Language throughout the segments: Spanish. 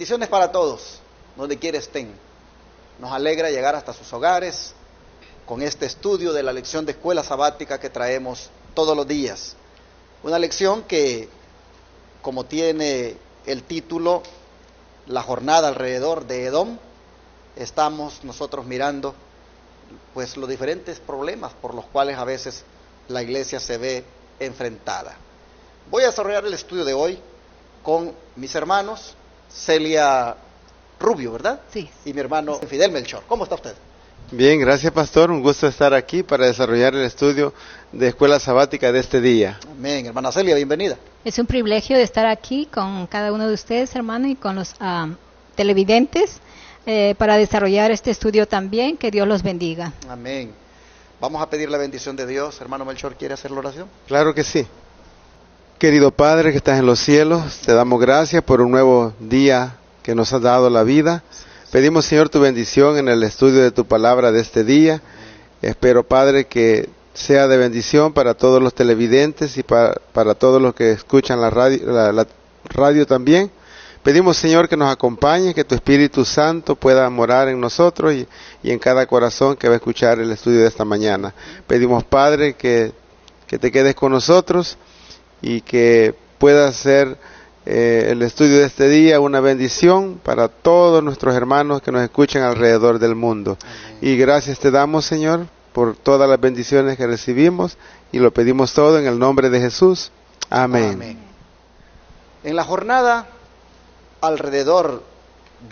Bendiciones para todos, donde quiera estén. Nos alegra llegar hasta sus hogares con este estudio de la lección de escuela sabática que traemos todos los días. Una lección que, como tiene el título, La jornada alrededor de Edom, estamos nosotros mirando pues los diferentes problemas por los cuales a veces la iglesia se ve enfrentada. Voy a desarrollar el estudio de hoy con mis hermanos Celia Rubio, ¿verdad? Sí. Y mi hermano Fidel Melchor. ¿Cómo está usted? Bien, gracias pastor, un gusto estar aquí para desarrollar el estudio de escuela sabática de este día. Amén, hermana Celia, bienvenida. Es un privilegio de estar aquí con cada uno de ustedes, hermano, y con los televidentes para desarrollar este estudio también. Que Dios los bendiga. Amén. Vamos a pedir la bendición de Dios. Hermano Melchor, ¿quiere hacer la oración? Claro que sí. Querido Padre que estás en los cielos, te damos gracias por un nuevo día que nos has dado la vida. Pedimos, Señor, tu bendición en el estudio de tu palabra de este día. Espero, Padre, que sea de bendición para todos los televidentes y para todos los que escuchan la radio también. Pedimos, Señor, que nos acompañe, que tu Espíritu Santo pueda morar en nosotros y en cada corazón que va a escuchar el estudio de esta mañana. Pedimos, Padre, que te quedes con nosotros y que pueda ser el estudio de este día una bendición para todos nuestros hermanos que nos escuchan alrededor del mundo. Amén. Y gracias te damos, Señor, por todas las bendiciones que recibimos y lo pedimos todo en el nombre de Jesús. Amén. Amén. En la jornada alrededor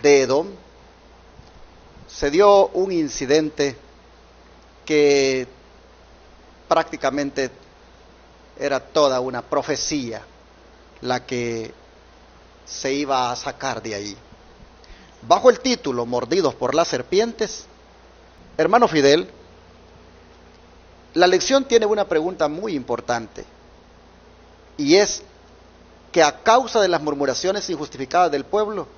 de Edom se dio un incidente que prácticamente era toda una profecía la que se iba a sacar de ahí. Bajo el título Mordidos por las serpientes, hermano Fidel, la lección tiene una pregunta muy importante, y es que a causa de las murmuraciones injustificadas del pueblo,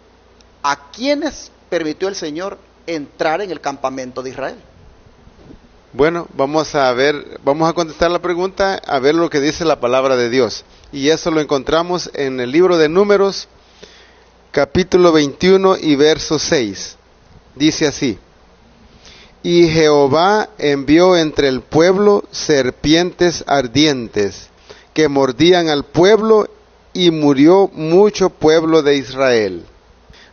¿a quiénes permitió el Señor entrar en el campamento de Israel? Bueno, vamos a contestar la pregunta, a ver lo que dice la palabra de Dios. Y eso lo encontramos en el libro de Números, capítulo 21 y verso 6. Dice así: Y Jehová envió entre el pueblo serpientes ardientes, que mordían al pueblo, y murió mucho pueblo de Israel.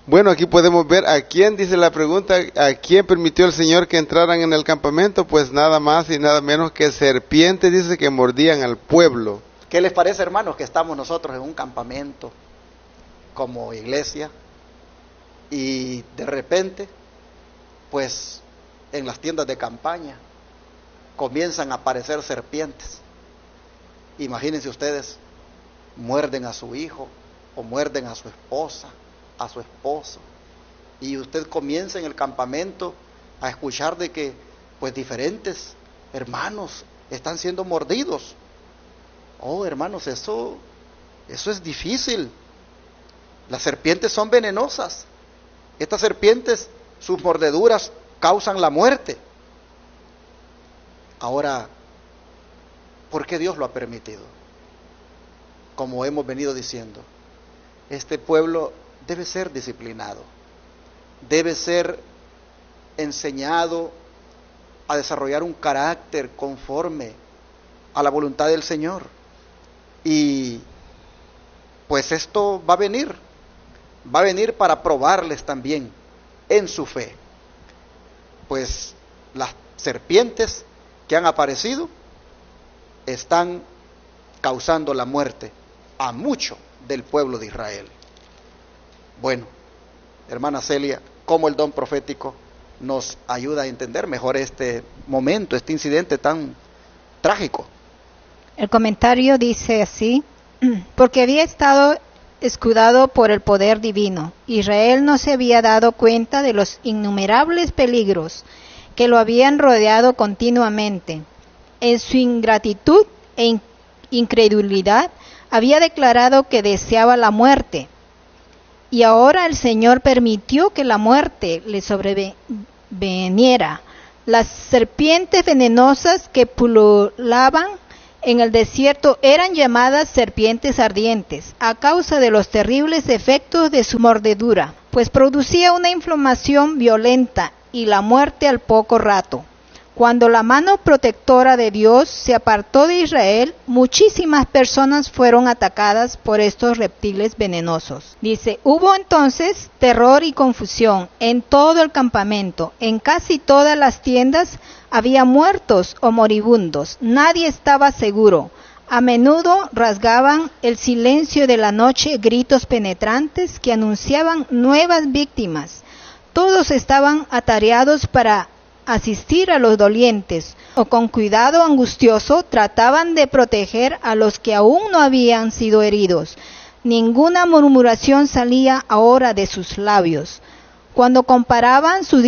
Bueno, aquí podemos ver a quién, dice la pregunta, a quién permitió el Señor que entraran en el campamento. Pues nada más y nada menos que serpientes, dice, que mordían al pueblo. ¿Qué les parece, hermanos, que estamos nosotros en un campamento como iglesia y de repente, pues en las tiendas de campaña comienzan a aparecer serpientes? Imagínense ustedes, muerden a su hijo o muerden a su esposa, a su esposo, y usted comienza en el campamento a escuchar de que pues diferentes hermanos están siendo mordidos. Oh, hermanos, eso es difícil. Las serpientes son venenosas. Estas serpientes, sus mordeduras causan la muerte. Ahora, ¿por qué Dios lo ha permitido? Como hemos venido diciendo, este pueblo debe ser disciplinado, debe ser enseñado a desarrollar un carácter conforme a la voluntad del Señor. Y pues esto va a venir para probarles también en su fe. Pues las serpientes que han aparecido están causando la muerte a mucho del pueblo de Israel. Bueno, hermana Celia, ¿cómo el don profético nos ayuda a entender mejor este momento, este incidente tan trágico? El comentario dice así: porque había estado escudado por el poder divino, Israel no se había dado cuenta de los innumerables peligros que lo habían rodeado continuamente. En su ingratitud e incredulidad había declarado que deseaba la muerte, y ahora el Señor permitió que la muerte le sobreveniera. Las serpientes venenosas que pululaban en el desierto eran llamadas serpientes ardientes a causa de los terribles efectos de su mordedura, pues producía una inflamación violenta y la muerte al poco rato. Cuando la mano protectora de Dios se apartó de Israel, muchísimas personas fueron atacadas por estos reptiles venenosos. Dice, hubo entonces terror y confusión en todo el campamento. En casi todas las tiendas había muertos o moribundos. Nadie estaba seguro. A menudo rasgaban el silencio de la noche gritos penetrantes que anunciaban nuevas víctimas. Todos estaban atareados para asistir a los dolientes, o con cuidado angustioso trataban de proteger a los que aún no habían sido heridos. Ninguna murmuración salía ahora de sus labios. Cuando comparaban sus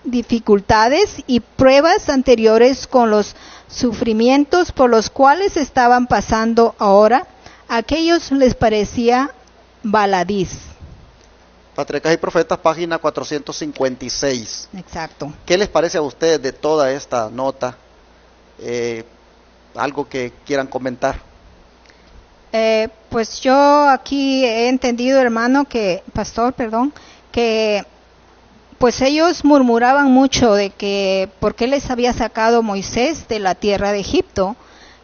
dificultades y pruebas anteriores con los sufrimientos por los cuales estaban pasando ahora, a aquellos les parecía baladís. Patriarcas y Profetas, página 456. Exacto. ¿Qué les parece a ustedes de toda esta nota? ¿Algo que quieran comentar? Pues yo aquí he entendido, pastor, que pues ellos murmuraban mucho de que por qué les había sacado Moisés de la tierra de Egipto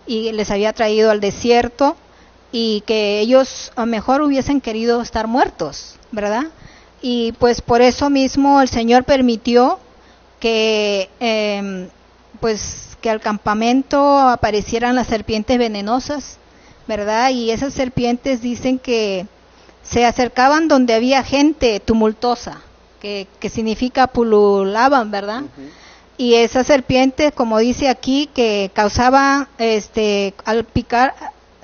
y les había traído al desierto, y que ellos a lo mejor hubiesen querido estar muertos, ¿verdad? Y pues por eso mismo el Señor permitió que que al campamento aparecieran las serpientes venenosas, ¿verdad? Y esas serpientes dicen que se acercaban donde había gente tumultuosa, que significa pululaban, ¿verdad? Uh-huh. Y esas serpientes, como dice aquí, que causaban, al picar,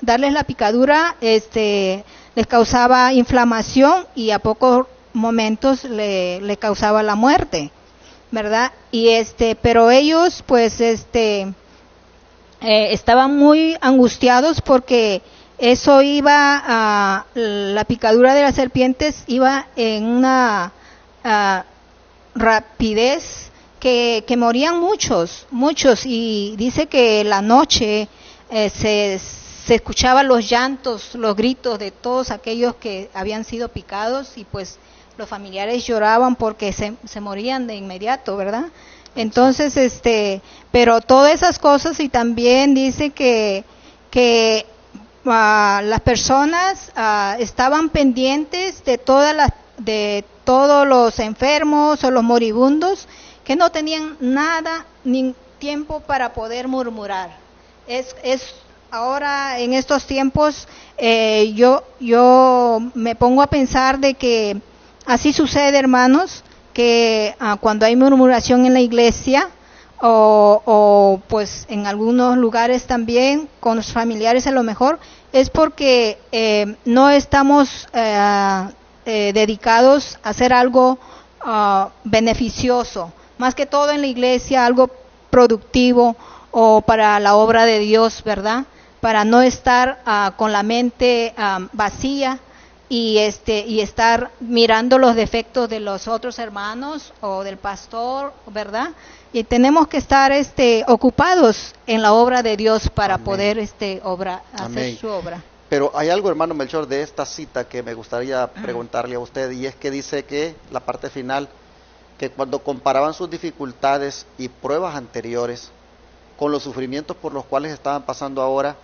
darles la picadura, les causaba inflamación y a pocos momentos le causaba la muerte, ¿verdad? Y pero ellos pues estaban muy angustiados porque eso iba a la picadura de las serpientes iba en una rapidez que morían muchos, y dice que la noche se escuchaban los llantos, los gritos de todos aquellos que habían sido picados, y pues los familiares lloraban porque se morían de inmediato, ¿verdad? Entonces, pero todas esas cosas, y también dice que las personas estaban pendientes de todos los enfermos o los moribundos, que no tenían nada ni tiempo para poder murmurar. Ahora en estos tiempos yo me pongo a pensar de que así sucede, hermanos, que cuando hay murmuración en la iglesia o pues en algunos lugares también con los familiares, a lo mejor es porque no estamos dedicados a hacer algo beneficioso, más que todo en la iglesia, algo productivo o para la obra de Dios, ¿verdad? Para no estar con la mente vacía y estar mirando los defectos de los otros hermanos o del pastor, ¿verdad? Y tenemos que estar ocupados en la obra de Dios para Amén. Poder hacer su obra. Pero hay algo, hermano Melchor, de esta cita que me gustaría preguntarle a usted, y es que dice que la parte final, que cuando comparaban sus dificultades y pruebas anteriores con los sufrimientos por los cuales estaban pasando ahora,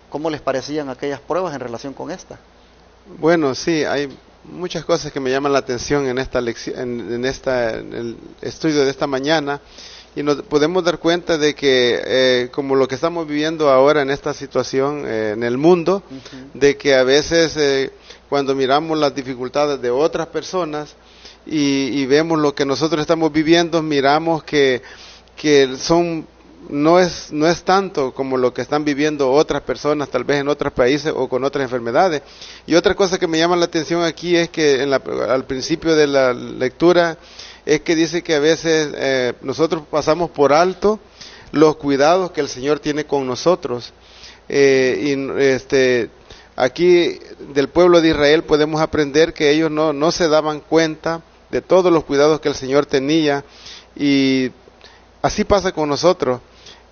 ¿cómo les parecían aquellas pruebas en relación con esta? Bueno, sí, hay muchas cosas que me llaman la atención en esta lección, en el estudio de esta mañana, y nos podemos dar cuenta de que como lo que estamos viviendo ahora en esta situación en el mundo, uh-huh. de que a veces cuando miramos las dificultades de otras personas y vemos lo que nosotros estamos viviendo, miramos que no es tanto como lo que están viviendo otras personas, tal vez en otros países o con otras enfermedades. Y otra cosa que me llama la atención aquí es que al principio de la lectura es que dice que a veces nosotros pasamos por alto los cuidados que el Señor tiene con nosotros. Aquí del pueblo de Israel podemos aprender que ellos no se daban cuenta de todos los cuidados que el Señor tenía, y así pasa con nosotros.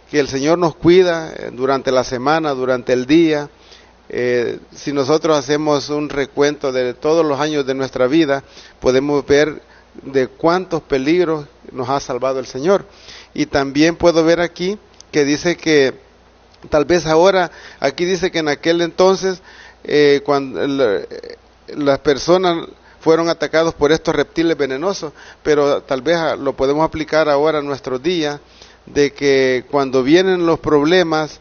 que el Señor nos cuida durante la semana, durante el día. Si nosotros hacemos un recuento de todos los años de nuestra vida, podemos ver de cuántos peligros nos ha salvado el Señor. Y también puedo ver aquí que dice que tal vez ahora, aquí dice que en aquel entonces, cuando las personas fueron atacados por estos reptiles venenosos, pero tal vez lo podemos aplicar ahora a nuestros días, de que cuando vienen los problemas,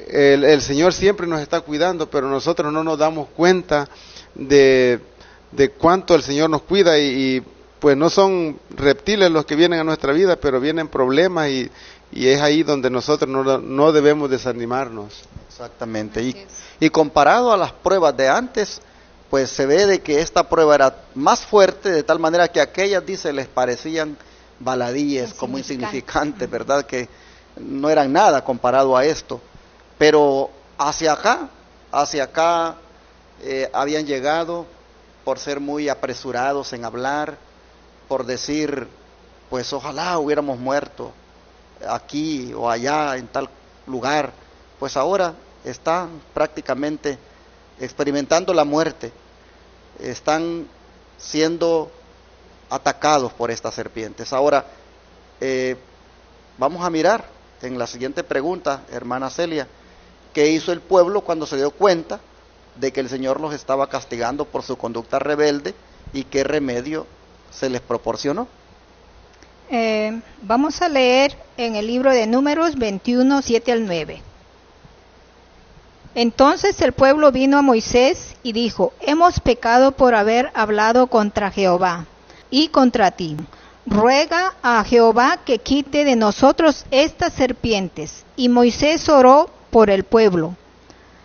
el Señor siempre nos está cuidando, pero nosotros no nos damos cuenta de cuánto el Señor nos cuida, y pues no son reptiles los que vienen a nuestra vida, pero vienen problemas, y es ahí donde nosotros no debemos desanimarnos. Exactamente. Y comparado a las pruebas de antes, pues se ve de que esta prueba era más fuerte, de tal manera que aquellas, dice, les parecían baladíes, como insignificantes, ¿verdad? Que no eran nada comparado a esto. Pero hacia acá habían llegado por ser muy apresurados en hablar, por decir, pues ojalá hubiéramos muerto aquí o allá en tal lugar. Pues ahora están prácticamente experimentando la muerte, están siendo atacados por estas serpientes. Ahora, vamos a mirar en la siguiente pregunta, hermana Celia, ¿qué hizo el pueblo cuando se dio cuenta de que el Señor los estaba castigando por su conducta rebelde, y qué remedio se les proporcionó? Vamos a leer en el libro de Números 21, 7 al 9. Entonces el pueblo vino a Moisés y dijo: hemos pecado por haber hablado contra Jehová y contra ti. Ruega a Jehová que quite de nosotros estas serpientes. Y Moisés oró por el pueblo.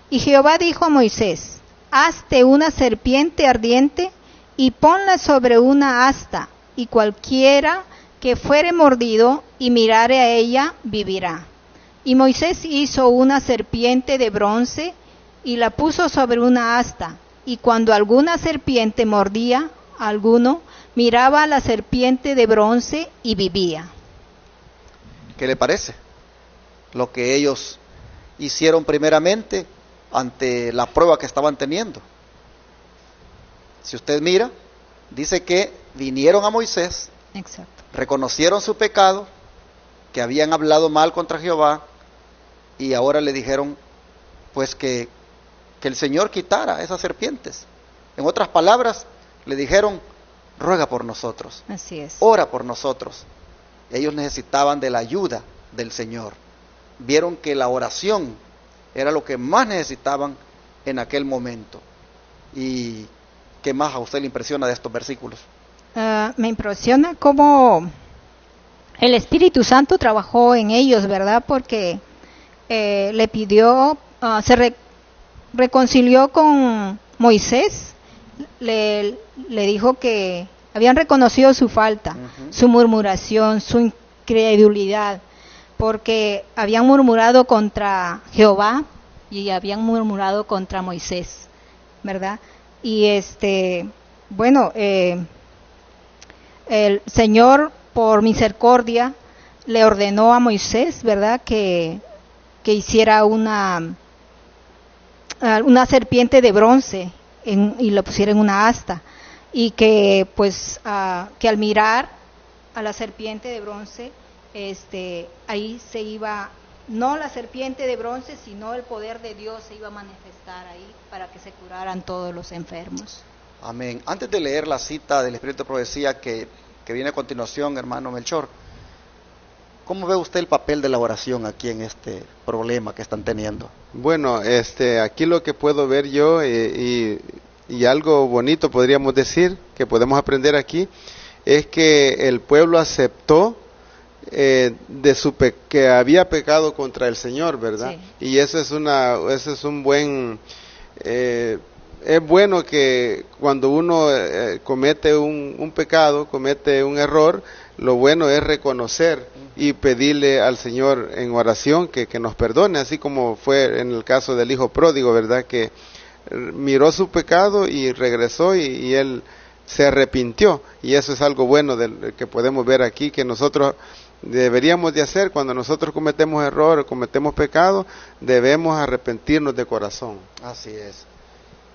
Y Jehová dijo a Moisés: hazte una serpiente ardiente y ponla sobre una asta, y cualquiera que fuere mordido y mirare a ella vivirá. Y Moisés hizo una serpiente de bronce y la puso sobre una asta, y cuando alguna serpiente mordía a alguno, miraba a la serpiente de bronce y vivía. ¿Qué le parece? Lo que ellos hicieron primeramente ante la prueba que estaban teniendo. Si usted mira, dice que vinieron a Moisés, exacto, reconocieron su pecado, que habían hablado mal contra Jehová, y ahora le dijeron pues que el Señor quitara esas serpientes. En otras palabras, le dijeron: ruega por nosotros, así es, ora por nosotros. Ellos necesitaban de la ayuda del Señor. Vieron que la oración era lo que más necesitaban en aquel momento. ¿Y qué más a usted le impresiona de estos versículos? Me impresiona cómo el Espíritu Santo trabajó en ellos, ¿verdad? Porque le pidió, se reconcilió con Moisés, le dijo que habían reconocido su falta, su murmuración, su incredulidad, porque habían murmurado contra Jehová y habían murmurado contra Moisés, ¿verdad? Y bueno, el Señor por misericordia le ordenó a Moisés, ¿verdad?, que hiciera una serpiente de bronce y lo pusiera en una asta, y que pues que al mirar a la serpiente de bronce, ahí se iba, no la serpiente de bronce, sino el poder de Dios se iba a manifestar ahí para que se curaran todos los enfermos. Amén. Antes de leer la cita del Espíritu de Profecía que viene a continuación, hermano Melchor, ¿cómo ve usted el papel de la oración aquí en este problema que están teniendo? Bueno, aquí lo que puedo ver yo, y algo bonito podríamos decir, que podemos aprender aquí, es que el pueblo aceptó que había pecado contra el Señor, ¿verdad? Sí. Y eso es un buen... es bueno que cuando uno comete un pecado, comete un error, lo bueno es reconocer y pedirle al Señor en oración que nos perdone, así como fue en el caso del hijo pródigo, ¿verdad? Que miró su pecado y regresó, y él se arrepintió, y eso es algo bueno que podemos ver aquí, que nosotros deberíamos de hacer cuando nosotros cometemos errores, cometemos pecado, debemos arrepentirnos de corazón. Así es.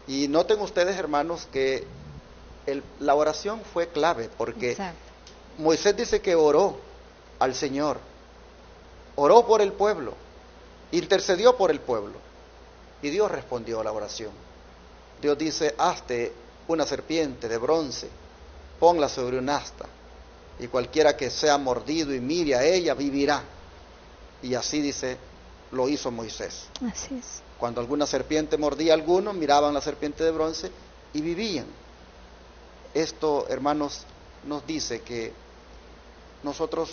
Y noten ustedes, hermanos, que la oración fue clave, porque Exacto. Moisés dice que oró al Señor, oró por el pueblo, intercedió por el pueblo, y Dios respondió a la oración. Dios dice: hazte una serpiente de bronce, ponla sobre un asta, y cualquiera que sea mordido y mire a ella vivirá. Y así dice, lo hizo Moisés. Así es. Cuando alguna serpiente mordía a alguno, miraban la serpiente de bronce y vivían. Esto, hermanos, nos dice que nosotros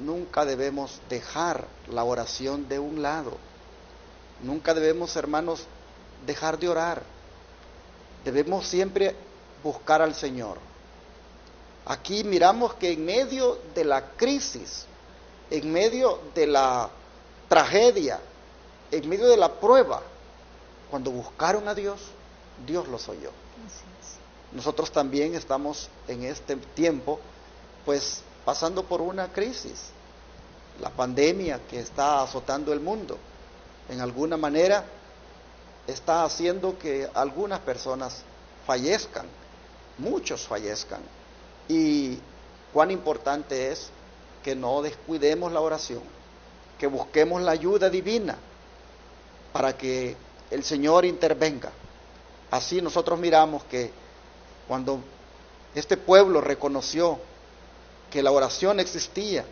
nunca debemos dejar la oración de un lado. Nunca debemos, hermanos, dejar de orar. Debemos siempre buscar al Señor. Aquí miramos que en medio de la crisis, en medio de la tragedia, en medio de la prueba, cuando buscaron a Dios, Dios los oyó. Así es. Nosotros también estamos en este tiempo, pues, pasando por una crisis. La pandemia que está azotando el mundo, en alguna manera, está haciendo que algunas personas fallezcan, muchos fallezcan. Y cuán importante es que no descuidemos la oración, que busquemos la ayuda divina para que el Señor intervenga. Así nosotros miramos que cuando este pueblo reconoció que la oración existía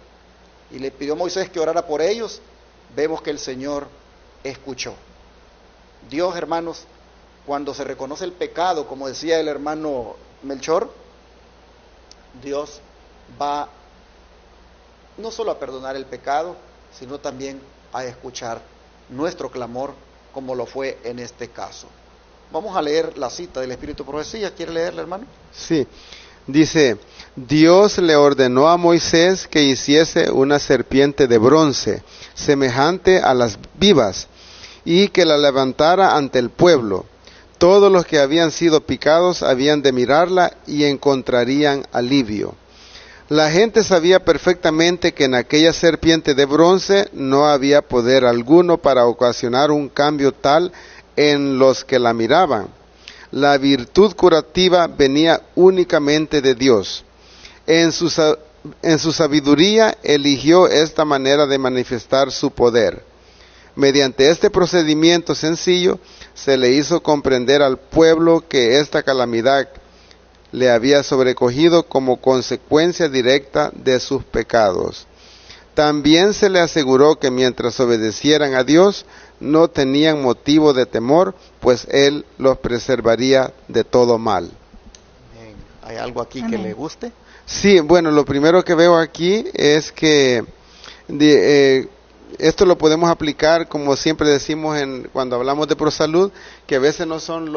y le pidió a Moisés que orara por ellos, vemos que el Señor escuchó. Dios, hermanos, cuando se reconoce el pecado, como decía el hermano Melchor, Dios va no solo a perdonar el pecado, sino también a escuchar nuestro clamor, como lo fue en este caso. Vamos a leer la cita del Espíritu de Profecía. ¿Quiere leerla, hermano? Sí, dice: Dios le ordenó a Moisés que hiciese una serpiente de bronce, semejante a las vivas, y que la levantara ante el pueblo. Todos los que habían sido picados habían de mirarla y encontrarían alivio. La gente sabía perfectamente que en aquella serpiente de bronce no había poder alguno para ocasionar un cambio tal en los que la miraban. La virtud curativa venía únicamente de Dios. En su sabiduría eligió esta manera de manifestar su poder. Mediante este procedimiento sencillo se le hizo comprender al pueblo que esta calamidad le había sobrecogido como consecuencia directa de sus pecados. También se le aseguró que mientras obedecieran a Dios, no tenían motivo de temor, pues Él los preservaría de todo mal. Bien. ¿Hay algo aquí Amén. que le guste? Sí, bueno, lo primero que veo aquí es que esto lo podemos aplicar, como siempre decimos cuando hablamos de ProSalud, que a veces no son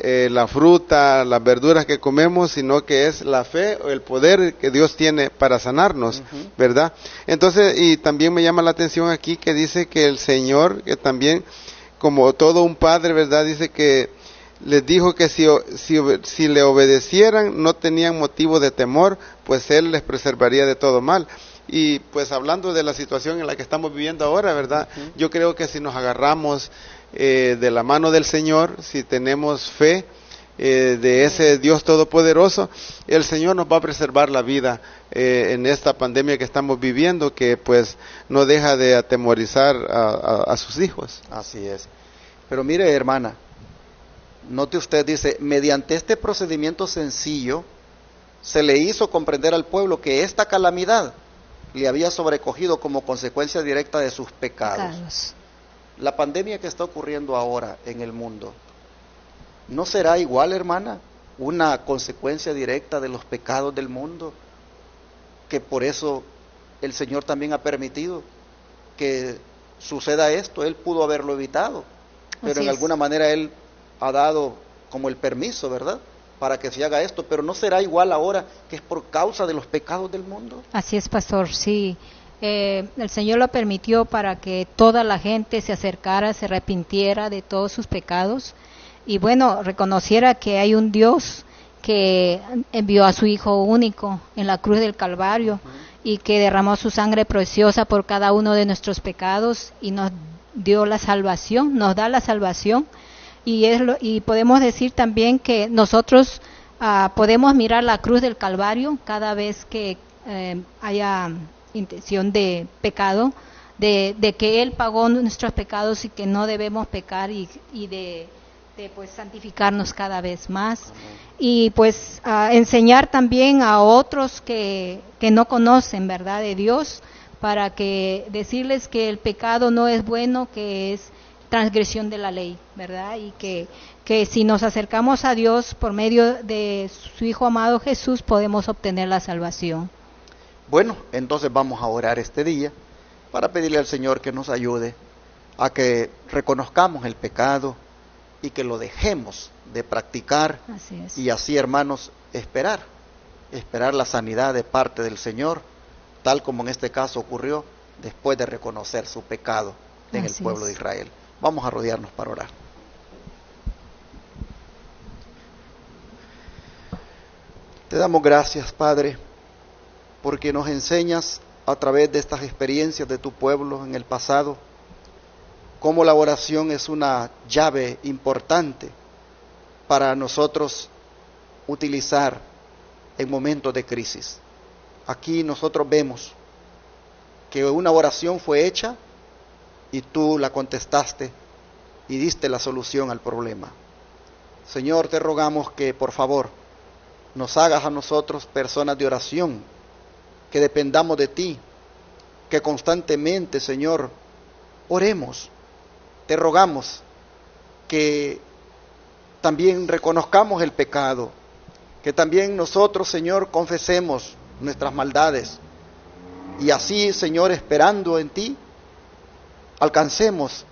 la fruta, las verduras que comemos, sino que es la fe o el poder que Dios tiene para sanarnos, ¿verdad? Entonces, y también me llama la atención aquí que dice que el Señor, que también, como todo un padre, ¿verdad? Dice que les dijo que si le obedecieran, no tenían motivo de temor, pues Él les preservaría de todo mal. Y pues hablando de la situación en la que estamos viviendo ahora, ¿verdad? Yo creo que si nos agarramos de la mano del Señor, si tenemos fe de ese Dios todopoderoso, el Señor nos va a preservar la vida en esta pandemia que estamos viviendo, que pues no deja de atemorizar a sus hijos. Así es. Pero mire, hermana, note usted, dice, mediante este procedimiento sencillo se le hizo comprender al pueblo que esta calamidad le había sobrecogido como consecuencia directa de sus pecados. La pandemia que está ocurriendo ahora en el mundo, ¿no será igual, hermana, una consecuencia directa de los pecados del mundo? Que por eso el Señor también ha permitido que suceda esto. Él pudo haberlo evitado, pero Así en es. alguna manera Él ha dado como el permiso, ¿verdad?, para que se haga esto. Pero ¿no será igual ahora que es por causa de los pecados del mundo? Así es, pastor, sí. El Señor lo permitió para que toda la gente se acercara, se arrepintiera de todos sus pecados y bueno, reconociera que hay un Dios que envió a su Hijo único en la cruz del Calvario y que derramó su sangre preciosa por cada uno de nuestros pecados y nos dio la salvación, nos da la salvación. Y podemos decir también que nosotros podemos mirar la cruz del Calvario cada vez que haya intención de pecado, de que Él pagó nuestros pecados y que no debemos pecar y de pues santificarnos cada vez más. Amén. Y pues enseñar también a otros que no conocen, ¿verdad?, de Dios, para que decirles que el pecado no es bueno, que es transgresión de la ley, ¿verdad? Y que si nos acercamos a Dios por medio de su Hijo amado Jesús, podemos obtener la salvación. Bueno, entonces vamos a orar este día para pedirle al Señor que nos ayude a que reconozcamos el pecado y que lo dejemos de practicar. Así es. Y así, hermanos, esperar la sanidad de parte del Señor, tal como en este caso ocurrió después de reconocer su pecado en el pueblo de Israel. Vamos a rodearnos para orar. Te damos gracias, Padre, porque nos enseñas a través de estas experiencias de tu pueblo en el pasado, cómo la oración es una llave importante para nosotros utilizar en momentos de crisis. Aquí nosotros vemos que una oración fue hecha y tú la contestaste y diste la solución al problema. Señor, te rogamos que por favor nos hagas a nosotros personas de oración, que dependamos de ti, que constantemente, Señor, oremos. Te rogamos que también reconozcamos el pecado, que también nosotros, Señor, confesemos nuestras maldades y así, Señor, esperando en ti, alcancemos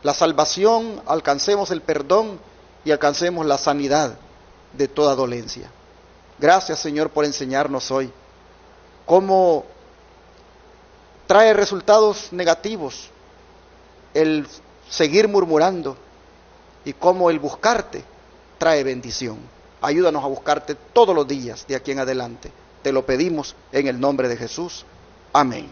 la salvación, alcancemos el perdón y alcancemos la sanidad de toda dolencia. Gracias, Señor, por enseñarnos hoy cómo trae resultados negativos el seguir murmurando y cómo el buscarte trae bendición. Ayúdanos a buscarte todos los días de aquí en adelante. Te lo pedimos en el nombre de Jesús. Amén.